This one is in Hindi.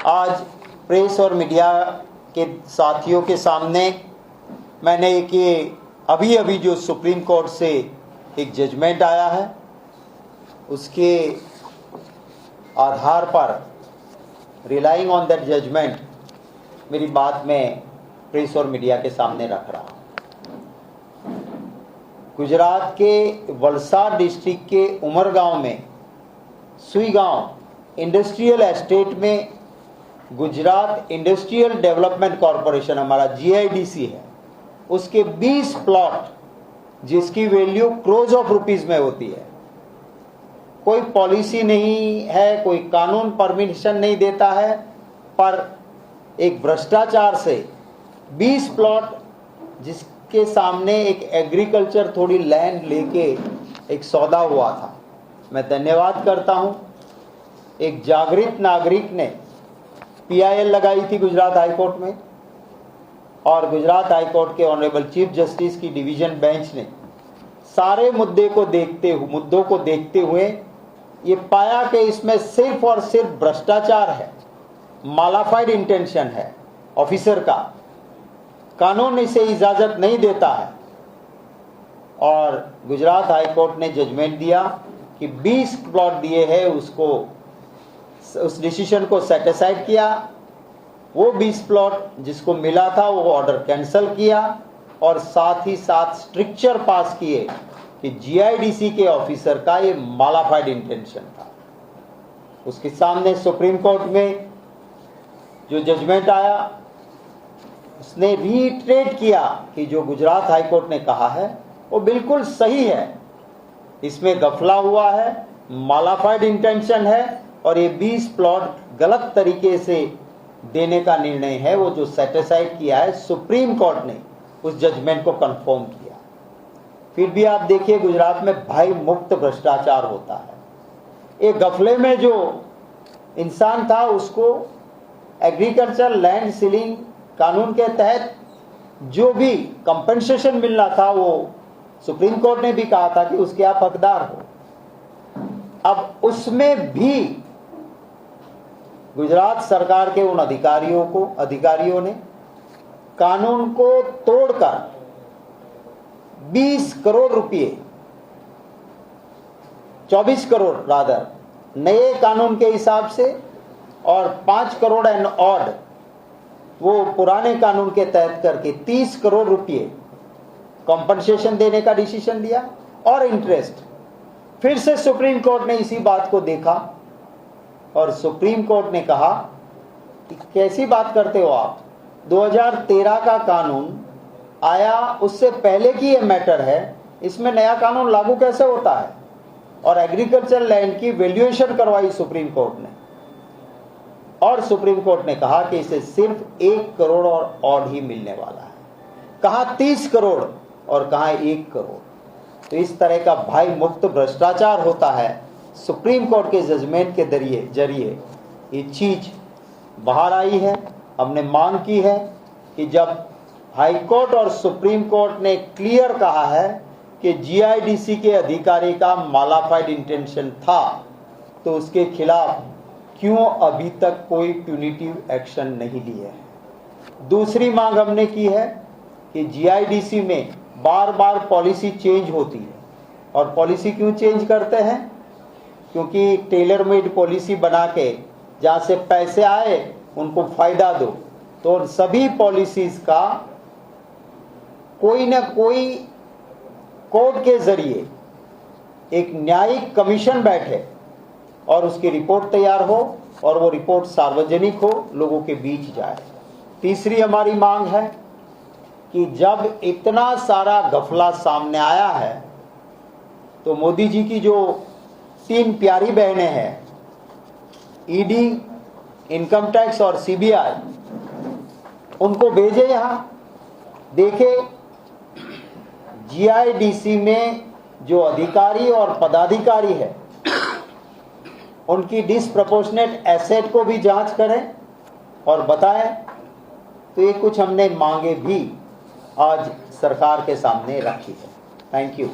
आज प्रेस और मीडिया के साथियों के सामने मैंने एक ये अभी जो सुप्रीम कोर्ट से एक जजमेंट आया है उसके आधार पर रिलाइंग ऑन दैट जजमेंट मेरी बात मैं प्रेस और मीडिया के सामने रख रहा हूँ। गुजरात के वलसाड डिस्ट्रिक्ट के उमरगांव में सुईगांव इंडस्ट्रियल एस्टेट में गुजरात इंडस्ट्रियल डेवलपमेंट कॉरपोरेशन हमारा GIDC है, उसके 20 प्लॉट जिसकी वैल्यू क्रोर्स ऑफ रुपीस में होती है। कोई पॉलिसी नहीं है, कोई कानून परमिशन नहीं देता है, पर एक भ्रष्टाचार से 20 प्लॉट जिसके सामने एक एग्रीकल्चर थोड़ी लैंड लेके एक सौदा हुआ था। मैं धन्यवाद करता हूं, एक जागृत नागरिक ने PIL लगाई थी गुजरात हाईकोर्ट में और गुजरात हाईकोर्ट के ऑनरेबल चीफ जस्टिस की डिवीजन बेंच ने सारे मुद्दों को देखते हुए ये पाया कि इसमें सिर्फ और सिर्फ भ्रष्टाचार है, मालाफाइड इंटेंशन है ऑफिसर का, कानून इसे इजाजत नहीं देता है। और गुजरात हाईकोर्ट ने जजमेंट दिया कि 20 प्लॉट दिए हैं, उस डिसीजन को सेटिसाइड किया। वो 20 प्लॉट जिसको मिला था वो ऑर्डर कैंसिल किया और साथ ही साथ स्ट्रिक्चर पास किए कि GIDC के ऑफिसर का ये मालाफाइड इंटेंशन था। उसके सामने सुप्रीम कोर्ट में जो जजमेंट आया उसने रीइटरेट किया कि जो गुजरात हाईकोर्ट ने कहा है वो बिल्कुल सही है, इसमें गफला हुआ है, मालाफाइड इंटेंशन है और ये 20 प्लॉट गलत तरीके से देने का निर्णय है वो जो सेटिसाइड किया है। सुप्रीम कोर्ट ने उस जजमेंट को कंफर्म किया। फिर भी आप देखिए गुजरात में भय मुक्त भ्रष्टाचार होता है। एक गफले में जो इंसान था उसको एग्रीकल्चर लैंड सीलिंग कानून के तहत जो भी कंपनसेशन मिलना था वो सुप्रीम कोर्ट ने भी कहा था कि उसके आप हकदार हो। अब उसमें भी गुजरात सरकार के उन अधिकारियों ने कानून को तोड़कर 20 करोड़ रुपए 24 करोड़ रादर नए कानून के हिसाब से और 5 करोड़ एंड ऑड वो पुराने कानून के तहत करके 30 करोड़ रुपए कंपनसेशन देने का डिसीजन लिया और इंटरेस्ट। फिर से सुप्रीम कोर्ट ने इसी बात को देखा और सुप्रीम कोर्ट ने कहा कि कैसी बात करते हो आप, 2013 का कानून आया, उससे पहले की ये मैटर है, इसमें नया कानून लागू कैसे होता है। और एग्रीकल्चर लैंड की वैल्यूएशन करवाई सुप्रीम कोर्ट ने और सुप्रीम कोर्ट ने कहा कि इसे सिर्फ 1 करोड़ और ऑड ही मिलने वाला है। कहा 30 करोड़ और कहा 1 करोड़। तो इस तरह का भय मुक्त भ्रष्टाचार होता है। सुप्रीम कोर्ट के जजमेंट के जरिए ये चीज बाहर आई है। हमने मांग की है कि जब हाई कोर्ट और सुप्रीम कोर्ट ने क्लियर कहा है कि GIDC के अधिकारी का मालाफाइड इंटेंशन था तो उसके खिलाफ क्यों अभी तक कोई प्यूनिटिव एक्शन नहीं लिए है। दूसरी मांग हमने की है कि GIDC में बार बार पॉलिसी चेंज होती है और पॉलिसी क्यों चेंज करते हैं, क्योंकि टेलर मेड पॉलिसी बना के जहाँ से पैसे आए उनको फायदा दो। तो सभी पॉलिसीज का कोई ना कोई कोर्ट के जरिए एक न्यायिक कमीशन बैठे और उसकी रिपोर्ट तैयार हो और वो रिपोर्ट सार्वजनिक हो, लोगों के बीच जाए। तीसरी हमारी मांग है कि जब इतना सारा गफला सामने आया है तो मोदी जी की जो 3 प्यारी बहनें हैं, ED, इनकम टैक्स और CBI, उनको भेजे यहां, देखे GIDC में जो अधिकारी और पदाधिकारी है उनकी डिसप्रपोर्शनेट एसेट को भी जांच करें और बताएं। तो ये कुछ हमने मांगे भी आज सरकार के सामने रखी है। Thank you.